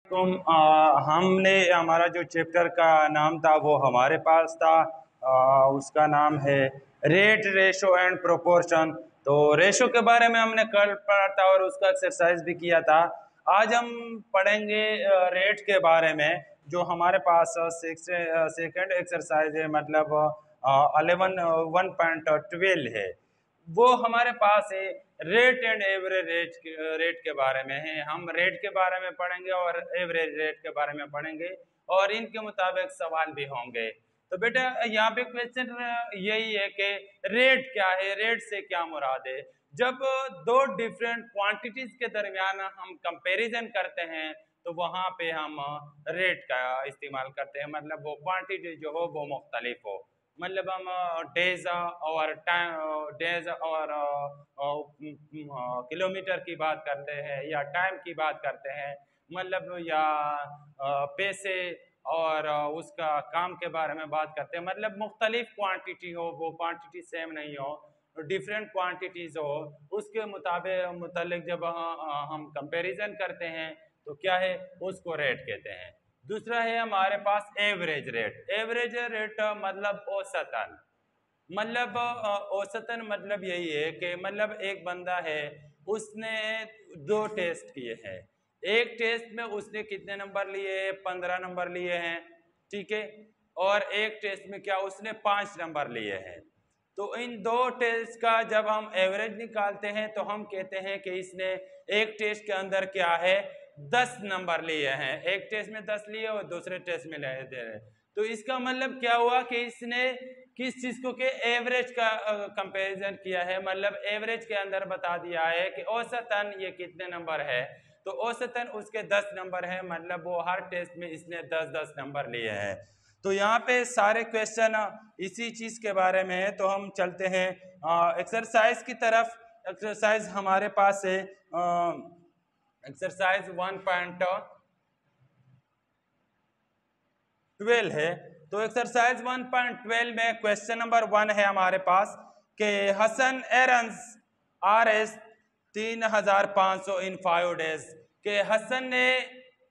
हमने हमारा जो चैप्टर का नाम था वो हमारे पास था। उसका नाम है रेट, रेशो एंड प्रोपोर्शन। तो रेशो के बारे में हमने कल पढ़ा था और उसका एक्सरसाइज भी किया था। आज हम पढ़ेंगे रेट के बारे में, जो हमारे पास सेकेंड एक्सरसाइज है, मतलब 1.12 है। वो हमारे पास है रेट एंड एवरेज रेट के बारे में है। हम रेट के बारे में पढ़ेंगे और एवरेज रेट के बारे में पढ़ेंगे और इनके मुताबिक सवाल भी होंगे। तो बेटा यहाँ पे क्वेश्चन यही है कि रेट क्या है, रेट से क्या मुराद है। जब दो डिफरेंट क्वांटिटीज के दरमियान हम कंपैरिजन करते हैं तो वहां पे हम रेट का इस्तेमाल करते हैं, मतलब वो क्वांटिटी जो हो वो मुख्तलिफ हो। मतलब हम डेज और टाइम, डेज और किलोमीटर की बात करते हैं या टाइम की बात करते हैं, मतलब या पैसे और उसका काम के बारे में बात करते हैं। मतलब मुख्तलिफ क्वांटिटी हो, वो क्वांटिटी सेम नहीं हो, डिफरेंट क्वांटिटीज हो, उसके मुताबिक जब हम कंपैरिजन करते हैं तो क्या है, उसको रेट कहते हैं। दूसरा है हमारे पास एवरेज रेट। एवरेज रेट मतलब औसतन, मतलब औसतन मतलब यही है कि मतलब एक बंदा है, उसने दो टेस्ट किए हैं। एक टेस्ट में उसने कितने नंबर लिए हैं, 15 नंबर लिए हैं, ठीक है। और एक टेस्ट में क्या उसने 5 नंबर लिए हैं। तो इन दो टेस्ट का जब हम एवरेज निकालते हैं तो हम कहते हैं कि इसने एक टेस्ट के अंदर क्या है, 10 नंबर लिए हैं। एक टेस्ट में 10 लिए और दूसरे टेस्ट में ले दे रहे। तो इसका मतलब क्या हुआ कि इसने किस चीज को के एवरेज का कंपैरिजन किया है, मतलब एवरेज के अंदर बता दिया है कि औसतन ये कितने नंबर है। तो औसतन उसके 10 नंबर है, मतलब वो हर टेस्ट में इसने 10-10 नंबर लिए हैं। तो यहाँ पे सारे क्वेश्चन इसी चीज के बारे में है। तो हम चलते हैं एक्सरसाइज की तरफ। एक्सरसाइज हमारे पास है एक्सरसाइज 1.12 है। तो एक्सरसाइज 1.12 में क्वेश्चन नंबर 1 है हमारे पास कि हसन एरन्स RS 3500 इन 5 डेज, के हसन ने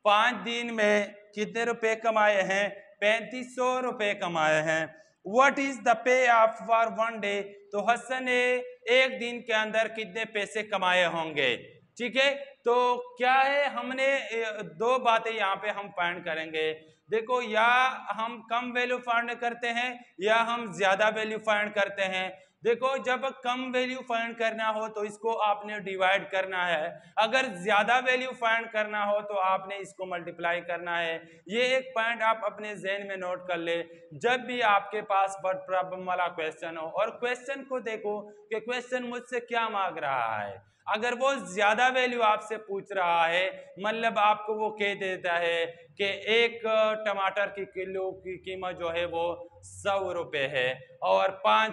5 दिन में कितने रुपए कमाए हैं, 3500 रुपए कमाए हैं। What is the pay of for 1 day, तो हसन ने एक दिन के अंदर कितने पैसे कमाए होंगे, ठीक है। तो क्या है, हमने दो बातें यहाँ पे हम फाइंड करेंगे। देखो, या हम कम वैल्यू फाइंड करते हैं या हम ज्यादा वैल्यू फाइंड करते हैं। देखो, जब कम वैल्यू फाइंड करना हो तो इसको आपने डिवाइड करना है, अगर ज्यादा वैल्यू फाइंड करना हो तो आपने इसको मल्टीप्लाई करना है। ये एक पॉइंट आप अपने जहन में नोट कर ले जब भी आपके पास वर्ड प्रॉब्लम वाला क्वेश्चन हो। और क्वेश्चन को देखो कि क्वेश्चन मुझसे क्या मांग रहा है। अगर वो ज्यादा वैल्यू आपसे पूछ रहा है, मतलब आपको वो कह देता है कि एक टमाटर की किलो की कीमत जो है वो 100 रुपए है और 5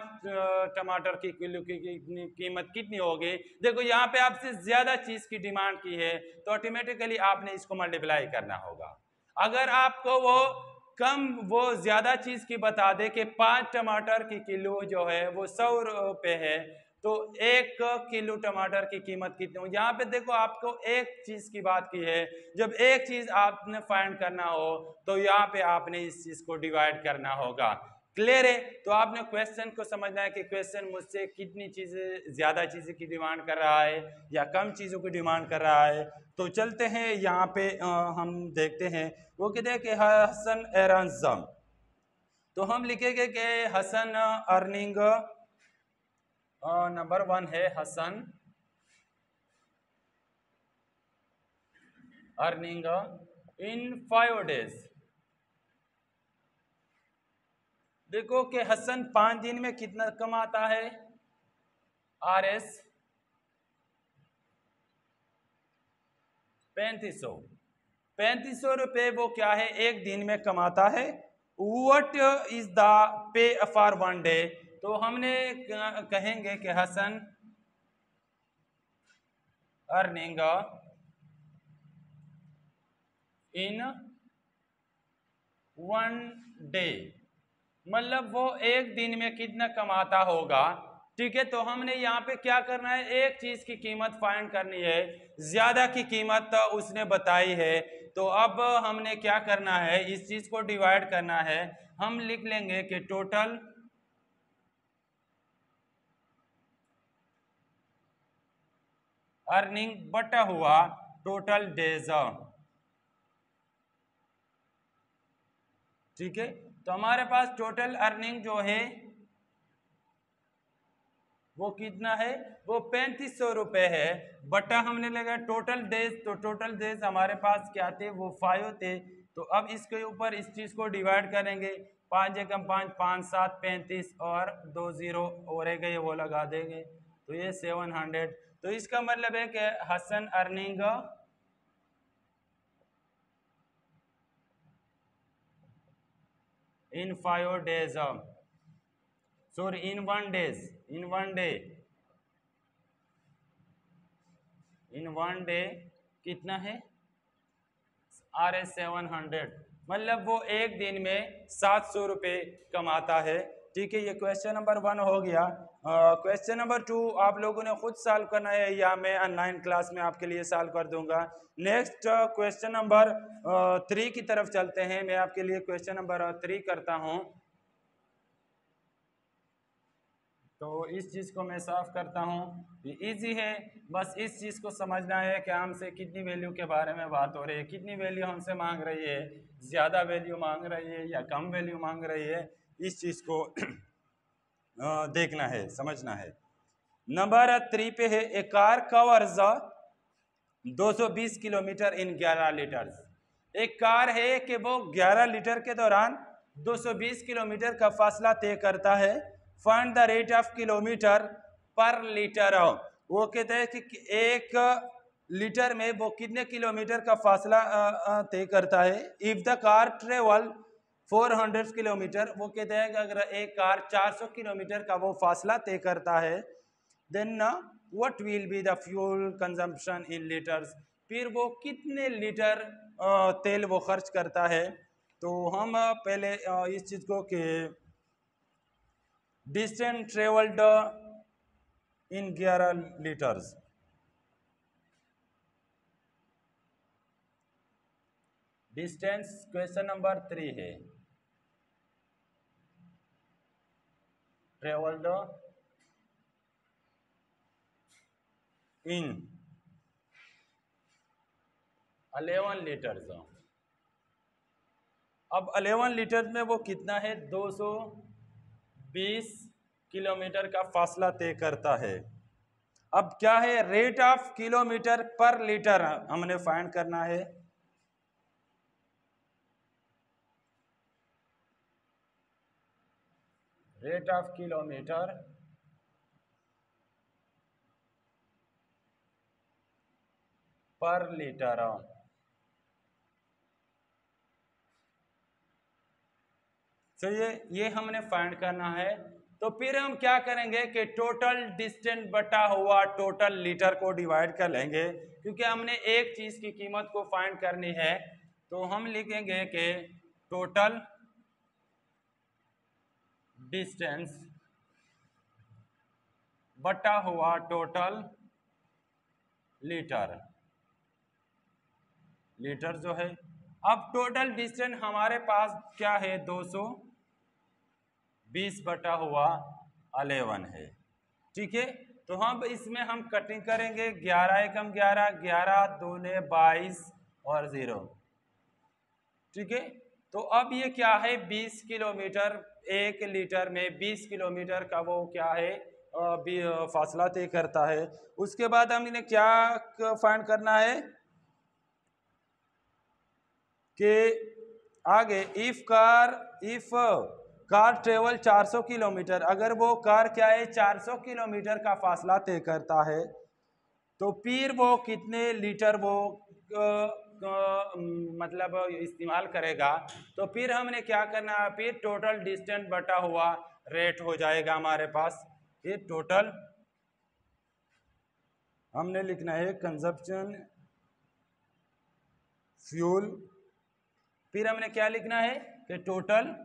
टमाटर की किलो की कीमत कितनी होगी। देखो, यहाँ पे आपसे ज्यादा चीज की डिमांड की है तो ऑटोमेटिकली आपने इसको मल्टीप्लाई करना होगा। अगर आपको वो कम, वो ज्यादा चीज की बता दे कि 5 टमाटर की किलो जो है वो 100 रुपए है, तो 1 किलो टमाटर की कीमत कितनी हो। यहाँ पे देखो, आपको एक चीज की बात की है। जब एक चीज आपने फाइंड करना हो तो यहाँ पे आपने इस चीज को डिवाइड करना होगा। क्लियर है। तो आपने क्वेश्चन को समझना है कि क्वेश्चन मुझसे कितनी चीजें, ज्यादा चीजें की डिमांड कर रहा है या कम चीजों की डिमांड कर रहा है। तो चलते हैं यहाँ पे हम देखते हैं। वो कहते हैं कि हसन एरन्स, तो हम लिखेंगे कि हसन अर्निंग, नंबर 1 है हसन अर्निंग इन 5 डेज। देखो कि हसन 5 दिन में कितना कमाता है, RS 3500 रुपए वो क्या है, एक दिन में कमाता है। What is the pay for 1 day, तो हमने कहेंगे कि हसन अर्निंग इन 1 डे, मतलब वो एक दिन में कितना कमाता होगा, ठीक है। तो हमने यहाँ पे क्या करना है, एक चीज की कीमत फाइंड करनी है। ज्यादा की कीमत उसने बताई है तो अब हमने क्या करना है, इस चीज को डिवाइड करना है। हम लिख लेंगे कि टोटल अर्निंग बटा हुआ टोटल डेज। ठीक है, तो हमारे पास टोटल अर्निंग जो है वो कितना है, वो 3500 रुपये है, बटा हमने लगा टोटल डेज। तो टोटल डेज हमारे पास क्या थे, वो 5 थे। तो अब इसके ऊपर इस चीज को डिवाइड करेंगे, 5 एकम 5, 5 7 35 और 2 जीरो और रह गए वो लगा देंगे, तो ये 700। तो इसका मतलब है कि Hasan earning in 5 days, sorry in 1 days, in 1 day, in 1 day कितना है RS 700, मतलब वो एक दिन में 700 रुपये कमाता है। ठीक है, ये क्वेश्चन नंबर 1 हो गया। क्वेश्चन नंबर 2 आप लोगों ने खुद सॉल्व करना है या मैं ऑनलाइन क्लास में आपके लिए सॉल्व कर दूंगा। नेक्स्ट क्वेश्चन नंबर 3 की तरफ चलते हैं। मैं आपके लिए क्वेश्चन नंबर 3 करता हूं। तो इस चीज़ को मैं साफ करता हूँ, ये इजी है, बस इस चीज़ को समझना है कि हमसे कितनी वैल्यू के बारे में बात हो रही है, कितनी वैल्यू हमसे मांग रही है, ज़्यादा वैल्यू मांग रही है या कम वैल्यू मांग रही है, इस चीज़ को देखना है, समझना है। नंबर 3 पे है, a car covers 220 kilometre in 11 litre. एक कार है कि वो 11 लीटर के दौरान 220 किलोमीटर का फासला तय करता है। Find the rate of kilometre पर लीटर। वो कहते हैं कि एक लीटर में वो कितने किलोमीटर का फासला तय करता है। If the car travel 400 kilometre, वो कहते हैं कि अगर एक कार 400 किलोमीटर का वो फासला तय करता है, then what will be the fuel consumption in litres, फिर वो कितने लीटर तेल वो खर्च करता है। तो हम पहले इस चीज़ को कि distance travelled in 11 litres, distance question number 3 है, ट्रेवल्ड इन 11 लीटर्स। अब 11 लीटर में वो कितना है, 220 किलोमीटर का फासला तय करता है। अब क्या है, रेट ऑफ किलोमीटर पर लीटर हमने फाइंड करना है। रेट ऑफ किलोमीटर पर लीटर, तो ये हमने फाइंड करना है। तो फिर हम क्या करेंगे कि टोटल डिस्टेंस बटा हुआ टोटल लीटर को डिवाइड कर लेंगे, क्योंकि हमने एक चीज की कीमत को फाइंड करनी है। तो हम लिखेंगे कि टोटल डिस्टेंस बटा हुआ टोटल लीटर, लीटर जो है। अब टोटल डिस्टेंस हमारे पास क्या है, 220 बटा हुआ 11 है। ठीक है, तो हम इसमें हम कटिंग करेंगे, 11 एकम 11, 11 दूने 22 और 0। ठीक है, तो अब ये क्या है, 20 किलोमीटर, एक लीटर में 20 किलोमीटर का वो क्या है फासला तय करता है। उसके बाद हमने क्या फाइंड करना है कि आगे इफ कार ट्रेवल 400 किलोमीटर, अगर वो कार क्या है 400 किलोमीटर का फासला तय करता है, तो फिर वो कितने लीटर वो मतलब इस्तेमाल करेगा। तो फिर हमने क्या करना है, फिर टोटल डिस्टेंस बटा हुआ रेट हो जाएगा हमारे पास। ये टोटल हमने लिखना है कंजप्शन फ्यूल, फिर हमने क्या लिखना है कि टोटल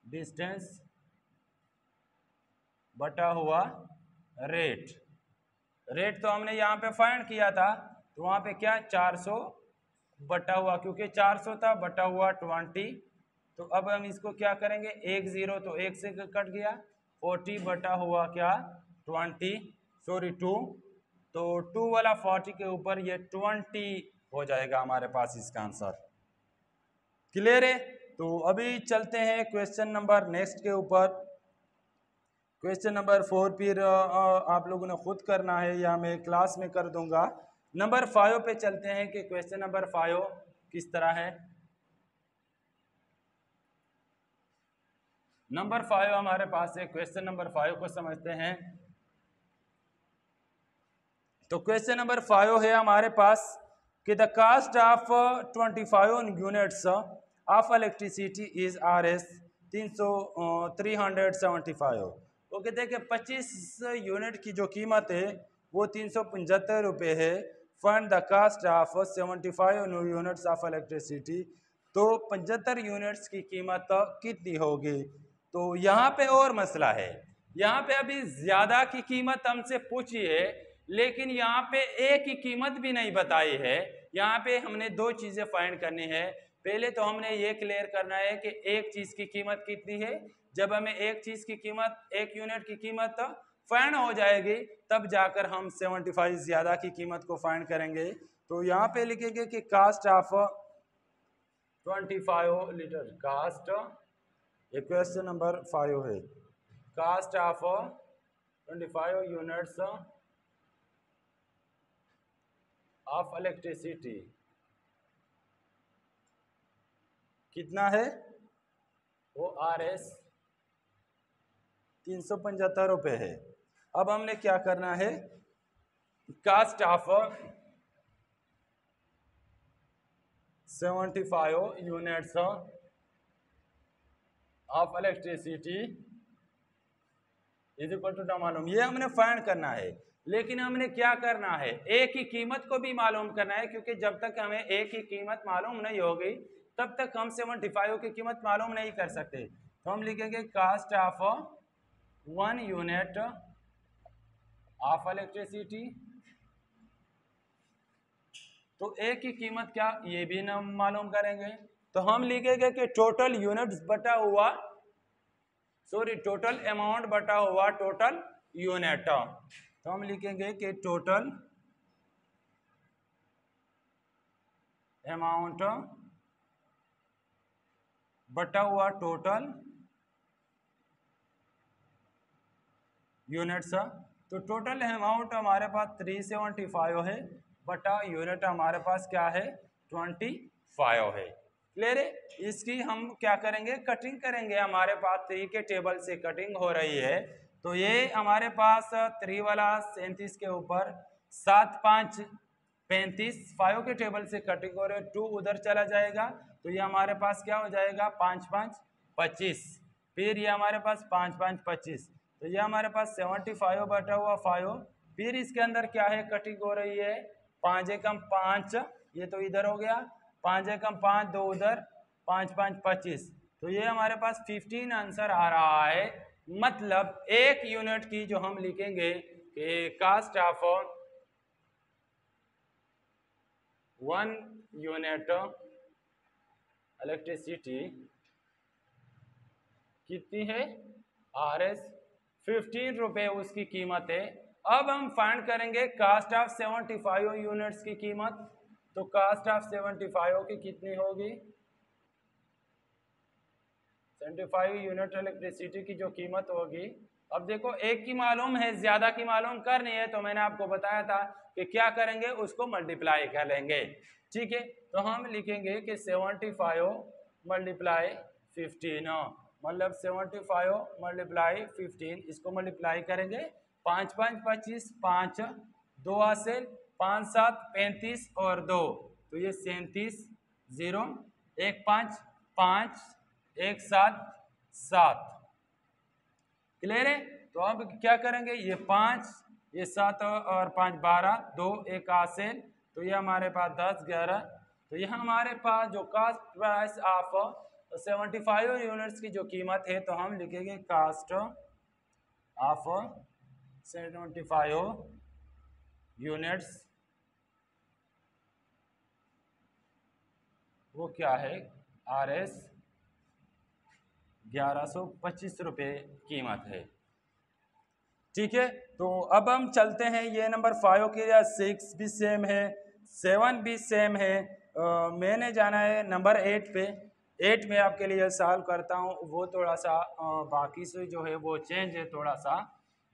डिस्टेंस बटा हुआ रेट। रेट तो हमने यहाँ पे फाइंड किया था, तो तो वहाँ पे क्या 400 बटा हुआ, क्योंकि 400 था बटा हुआ 20। तो अब हम इसको क्या करेंगे, 1 0 तो 1 से कट गया, 40 बटा हुआ क्या 20, सॉरी 2, तो 2 वाला 40 के ऊपर ये 20 हो जाएगा हमारे पास इसका आंसर। क्लियर है? तो अभी चलते हैं क्वेश्चन नंबर नेक्स्ट के ऊपर। क्वेश्चन नंबर 4 फिर आप लोगों ने खुद करना है या मैं क्लास में कर दूंगा। नंबर 5 पे चलते हैं कि क्वेश्चन नंबर 5 किस तरह है। नंबर 5 हमारे पास है, क्वेश्चन नंबर 5 को समझते हैं। तो क्वेश्चन नंबर 5 है हमारे पास कि the cost of 25 units of electricity is RS 375। वो कहते हैं कि 25 यूनिट की जो कीमत है वो 375 रुपये है। Find the cost of 75 units of electricity. तो 75 यूनिट्स की कीमत कितनी होगी। तो यहाँ पे और मसला है, यहाँ पे अभी ज्यादा की कीमत हमसे पूछी है, लेकिन यहाँ पे एक की कीमत भी नहीं बताई है। यहाँ पे हमने दो चीजें फाइंड करनी है। पहले तो हमने ये क्लियर करना है कि एक चीज की कीमत कितनी है। जब हमें एक चीज की कीमत, एक यूनिट की कीमत फाइंड हो जाएगी, तब जाकर हम 75 ज्यादा की कीमत को फाइंड करेंगे। तो यहाँ पे लिखेंगे कि कास्ट ऑफ 25 लीटर, कास्ट, ये क्वेश्चन नंबर 5 है, cost of 25 units of electricity कितना है, वो RS 375 रुपये है। अब हमने क्या करना है, cost of 75 units of electricity is equal to मालूम, ये हमने फाइंड करना है। लेकिन हमने क्या करना है, एक ही कीमत को भी मालूम करना है, क्योंकि जब तक हमें एक ही कीमत मालूम नहीं होगी तब तक हम 75 की कीमत मालूम नहीं कर सकते। तो हम लिखेंगे cost of 1 unit of electricity. तो एक की कीमत क्या, ये भी ना मालूम करेंगे। तो हम लिखेंगे कि टोटल यूनिट्स बटा हुआ, सॉरी टोटल अमाउंट बटा हुआ टोटल यूनिट। तो हम लिखेंगे कि टोटल अमाउंट बटा हुआ टोटल यूनिट्स। तो टोटल अमाउंट हमारे पास 375 है, बटा यूनिट हमारे पास क्या है 25 है। क्लियर है? इसकी हम क्या करेंगे, कटिंग करेंगे। हमारे पास 3 के टेबल से कटिंग हो रही है। तो ये हमारे पास 3 वाला 37 के ऊपर 7 5 35, 5 के टेबल से कटिंग हो रही है, 2 उधर चला जाएगा। तो ये हमारे पास क्या हो जाएगा 5 5 25, फिर ये हमारे पास 5 5 25। तो ये हमारे पास 75 बटा हुआ 5। फिर इसके अंदर क्या है, कटिंग हो रही है, 5 एकम 5, ये तो इधर हो गया, 5 एकम 5, 2 उधर, 5 5 25। तो ये हमारे पास 15 आंसर आ रहा है। मतलब एक यूनिट की जो हम लिखेंगे कि कास्ट ऑफ 1 यूनिट इलेक्ट्रिसिटी कितनी है, RS 15 रुपये उसकी कीमत है। अब हम फाइंड करेंगे कास्ट ऑफ 75 यूनिट्स की कीमत। तो कास्ट ऑफ 75 की कितनी होगी, 75 यूनिट इलेक्ट्रिसिटी की जो कीमत होगी। अब देखो एक की मालूम है, ज्यादा की मालूम करनी है, तो मैंने आपको बताया था कि क्या करेंगे, उसको मल्टीप्लाई कर लेंगे। ठीक है, तो हम लिखेंगे कि 75 मल्टीप्लाई 15, मतलब 75 मल्टीप्लाई 15, इसको मल्टीप्लाई करेंगे, 5 5 25, 5 2 हासिल, 5 7 35 और 2, तो ये 37, 0 1 5 5 1 7 7। क्लियर है? तो अब क्या करेंगे, ये 5, ये 7 और 5 12, 2 1 हासिल, तो ये हमारे पास 10 11। तो यहाँ हमारे पास जो कास्ट प्राइस ऑफ 75 यूनिट्स की जो कीमत है, तो हम लिखेंगे कास्ट ऑफ 75 यूनिट्स वो क्या है, RS 1125 रुपये कीमत है। ठीक है, तो अब हम चलते हैं, ये नंबर 5 के लिए 6 भी सेम है, 7 भी सेम है। मैंने जाना है नंबर 8 पे। 8 में आपके लिए सॉल्व करता हूँ, वो थोड़ा सा बाकी से जो है वो चेंज है थोड़ा सा।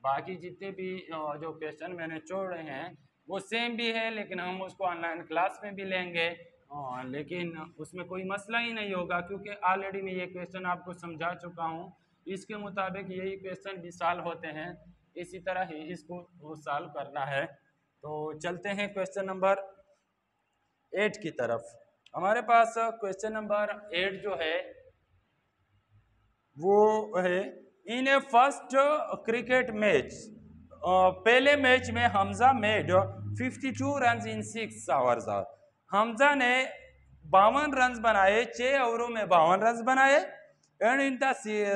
बाकी जितने भी जो क्वेश्चन मैंने छोड़ रहे हैं वो सेम भी है, लेकिन हम उसको ऑनलाइन क्लास में भी लेंगे, लेकिन उसमें कोई मसला ही नहीं होगा, क्योंकि ऑलरेडी मैं ये क्वेश्चन आपको समझा चुका हूँ। इसके मुताबिक यही क्वेश्चन भी सॉल्व होते हैं, इसी तरह ही इसको वो सॉल्व करना है। तो चलते हैं क्वेश्चन नंबर 8 की तरफ। हमारे पास क्वेश्चन नंबर 8 जो है वो है, इन ए फर्स्ट क्रिकेट मैच, पहले मैच में Hamza made 52 run in 6 hours. Hamza ने 52 रन बनाए, 6 ओवरों में 52 रन बनाए। And in the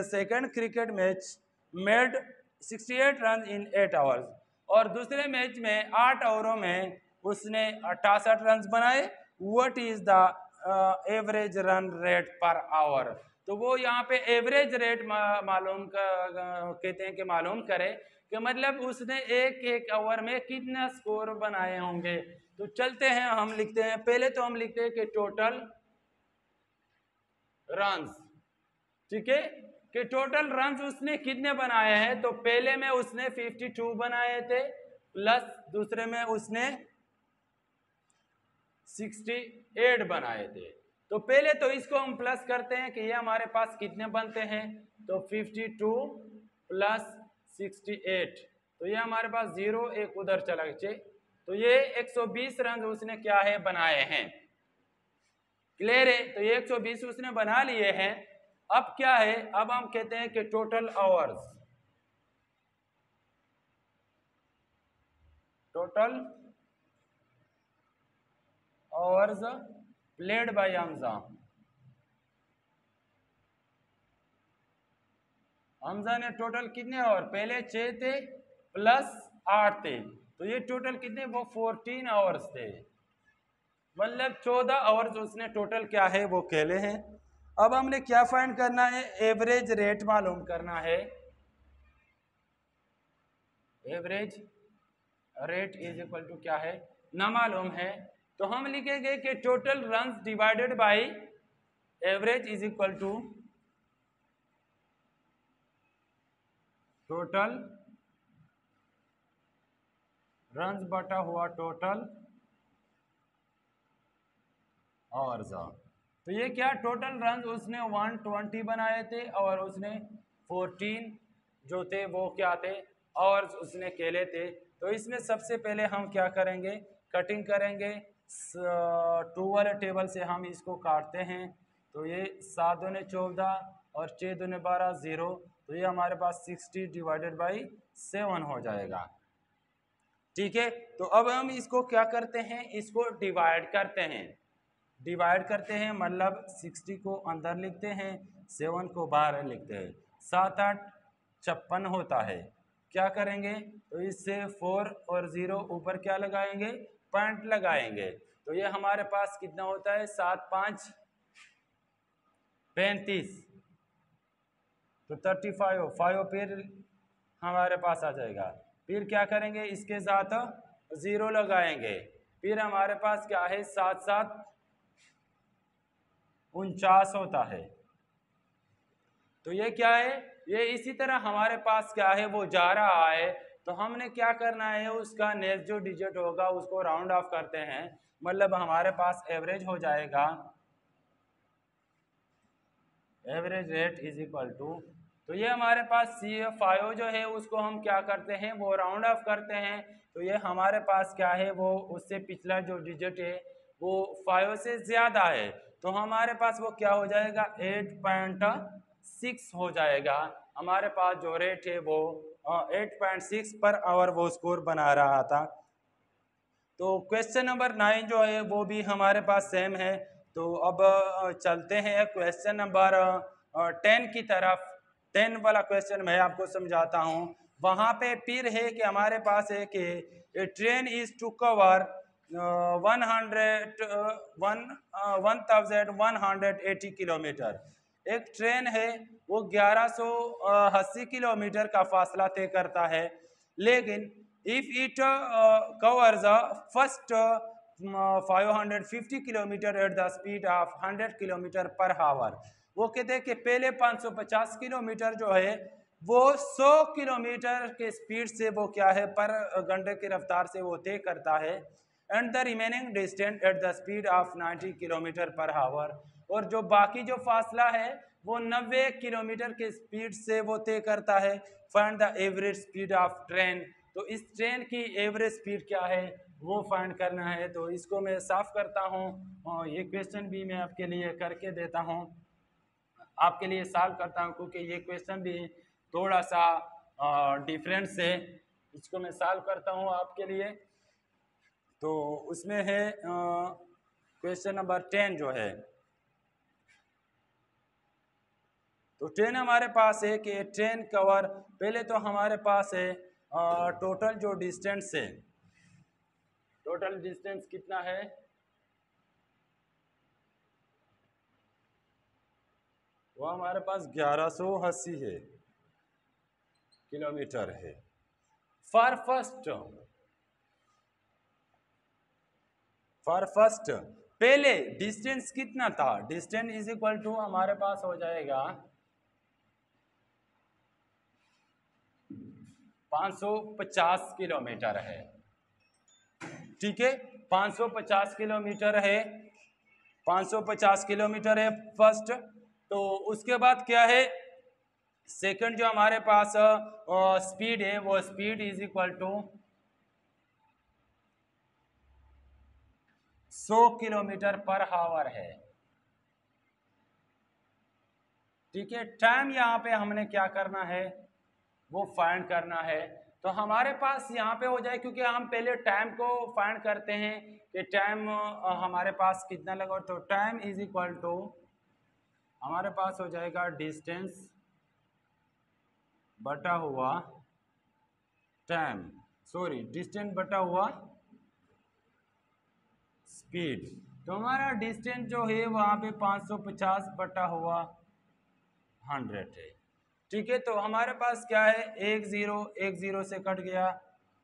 second cricket match made 68 run in 8 hours. और दूसरे मैच में 8 ओवरों में उसने 68 रन बनाए। What is the average run rate per hour. तो वो यहाँ पे एवरेज रेट मालूम कहते हैं कि मालूम करे कि मतलब उसने एक एक ओवर में कितना स्कोर बनाए होंगे। तो चलते हैं, हम लिखते हैं, पहले तो हम लिखते हैं कि टोटल रन्स, ठीक है, कि टोटल रन्स उसने कितने बनाए हैं। तो पहले में उसने 52 बनाए थे, प्लस दूसरे में उसने 68 बनाए थे। तो पहले तो इसको हम प्लस करते हैं कि ये हमारे पास कितने बनते हैं। तो 52 प्लस 68, तो ये हमारे पास 0 एक उधर चला गया, तो ये 120 रन उसने क्या है बनाए हैं। क्लियर है, तो ये 120 उसने बना लिए हैं। अब क्या है, अब हम कहते हैं कि total hours, total hours played by Hamza. Hamza ने टोटल कितने आवर, पहले 6 थे प्लस 8 थे, तो ये टोटल कितने, वो 14 आवर्स थे, मतलब 14 आवर्स उसने टोटल क्या है वो खेले हैं। अब हमने क्या फाइंड करना है, एवरेज रेट मालूम करना है। Average rate is equal to क्या है, ना मालूम है, तो हम लिखेंगे कि total runs divided by average is equal to total runs बटा हुआ टोटल आवर्स। तो ये क्या, टोटल रन उसने 120 बनाए थे और उसने 14 जो थे वो क्या थे, और उसने खेले थे। तो इसमें सबसे पहले हम क्या करेंगे, कटिंग करेंगे। 2 वाले टेबल से हम इसको काटते हैं, तो ये 7 दूने 14 और 6 दूने 12 0, तो ये हमारे पास 60 डिवाइडेड बाई 7 हो जाएगा। ठीक है, तो अब हम इसको क्या करते हैं, इसको डिवाइड करते हैं। डिवाइड करते हैं मतलब 60 को अंदर लिखते हैं, 7 को बाहर लिखते हैं। 7 8 56 होता है। क्या करेंगे, तो इससे 4 और 0 ऊपर क्या लगाएंगे, पॉइंट लगाएंगे। तो ये हमारे पास कितना होता है, 7 5 35, तो 35 5 फिर हमारे पास आ जाएगा। फिर क्या करेंगे, इसके साथ 0 लगाएंगे। फिर हमारे पास क्या है, 7 7 49 होता है। तो ये क्या है, ये इसी तरह हमारे पास क्या है वो जा रहा है। तो हमने क्या करना है, उसका नेक्स्ट जो डिजिट होगा उसको राउंड ऑफ करते हैं, मतलब हमारे पास एवरेज हो जाएगा, average rate is equal to, तो ये हमारे पास CF5 जो है उसको हम क्या करते हैं, वो राउंड ऑफ करते हैं। तो ये हमारे पास क्या है, वो उससे पिछला जो डिजिट है वो 5 से ज़्यादा है, तो हमारे पास वो क्या हो जाएगा, 8.6 हो जाएगा। हमारे पास जो रेट है वो 8.6 पर आवर वो स्कोर बना रहा था। तो क्वेश्चन नंबर 9 जो है वो भी हमारे पास सेम है। तो अब चलते हैं क्वेश्चन नंबर 10 की तरफ। 10 वाला क्वेश्चन मैं आपको समझाता हूँ। वहाँ पे फिर है कि हमारे पास है कि train is to cover 1180 kilometre. एक ट्रेन है वो 1180 किलोमीटर का फासला तय करता है, लेकिन if it covers first 550 kilometre at the speed of 100 kilometre per our, वो कहते हैं कि पहले 550 किलोमीटर जो है वो 100 किलोमीटर के स्पीड से वो क्या है पर घंटे की रफ्तार से वो तय करता है, and the remaining distance at the speed of 90 kilometre per our, और जो बाकी जो फासला है वो 90 किलोमीटर के स्पीड से वो तय करता है। Find the average speed of train, तो इस ट्रेन की एवरेज स्पीड क्या है वो फाइंड करना है। तो इसको मैं साफ करता हूँ और ये क्वेश्चन भी मैं आपके लिए करके देता हूँ, आपके लिए सॉल्व करता हूँ, क्योंकि ये क्वेश्चन भी थोड़ा सा डिफरेंस है। इसको मैं सॉल्व करता हूँ आपके लिए। तो उसमें है क्वेश्चन नंबर 10 जो है, तो 10 हमारे पास है कि ट्रेन कवर, पहले तो हमारे पास है टोटल जो डिस्टेंस है, टोटल डिस्टेंस कितना है, वो हमारे पास 1180 है किलोमीटर है। फॉर फर्स्ट पहले डिस्टेंस कितना था, डिस्टेंस इज इक्वल टू हमारे पास हो जाएगा 550 किलोमीटर है, ठीक है, 550 किलोमीटर है, 550 किलोमीटर है फर्स्ट। तो उसके बाद क्या है, सेकंड जो हमारे पास स्पीड है वो speed is equal to 100 kilometre per hour है, ठीक है। टाइम यहाँ पे हमने क्या करना है वो फाइंड करना है। तो हमारे पास यहाँ पे हो जाए, क्योंकि हम पहले टाइम को फाइंड करते हैं कि टाइम हमारे पास कितना लगा, तो टाइम इज इक्वल टू हमारे पास हो जाएगा डिस्टेंस बटा हुआ टाइम, सॉरी डिस्टेंस बटा हुआ स्पीड। तो हमारा डिस्टेंस जो है वहाँ पे 550 बटा हुआ 100 है, ठीक है। तो हमारे पास क्या है, एक जीरो से कट गया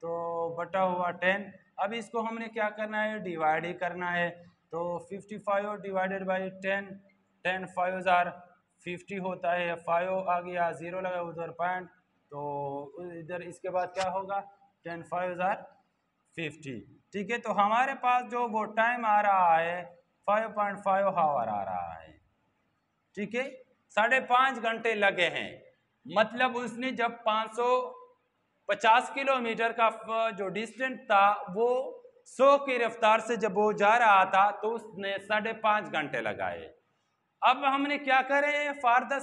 तो बटा हुआ 10। अब इसको हमने क्या करना है, डिवाइड ही करना है। तो 55 डिवाइडेड बाई 10, 10 5 जार 50 होता है, 5 आ गया, 0 लगा उधर पॉइंट, तो इधर इसके बाद क्या होगा, 10 5 जार 50, ठीक है। तो हमारे पास जो वो टाइम आ रहा है 5.5 आवर आ रहा है, ठीक है। 5.5 घंटे लगे हैं, मतलब उसने जब 550 किलोमीटर का जो डिस्टेंस था वो 100 की रफ्तार से जब वो जा रहा था तो उसने 5.5 घंटे लगाए। अब हमने क्या करें, फॉर द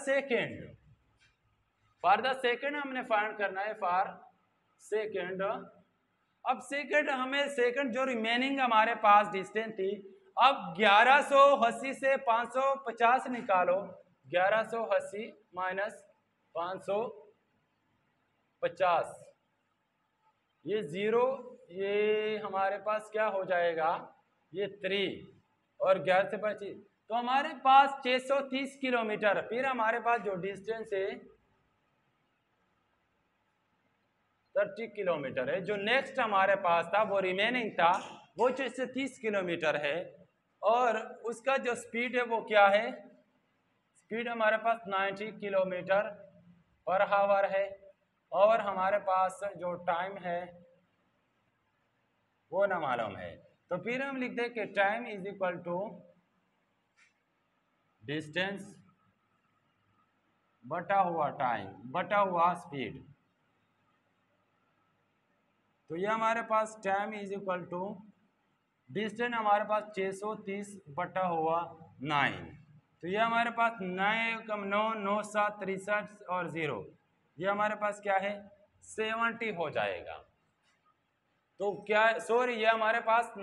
सेकेंड हमने फाइंड करना है, फॉर सेकेंड। अब सेकेंड हमें सेकेंड जो रिमेनिंग हमारे पास डिस्टेंस थी, अब 1180 से 550 निकालो, 1180 माइनस 550, ये 0, ये हमारे पास क्या हो जाएगा, ये 3 और 11 से 25, तो हमारे पास 630 किलोमीटर। फिर हमारे पास जो डिस्टेंस है 30 किलोमीटर है, जो नेक्स्ट हमारे पास था वो रिमेनिंग था वो 630 किलोमीटर है, और उसका जो स्पीड है वो क्या है, स्पीड हमारे पास 90 किलोमीटर पर आवर है, और हमारे पास जो टाइम है वो ना मालूम है। तो फिर हम लिखते हैं कि time is equal to distance बटा हुआ टाइम बटा हुआ स्पीड। तो ये हमारे पास time is equal to distance हमारे पास 630 बटा हुआ 9, तो ये हमारे पास 9 9 9 7 63 और 0, ये हमारे पास क्या है 70 हो जाएगा। तो क्या, सॉरी, ये हमारे पास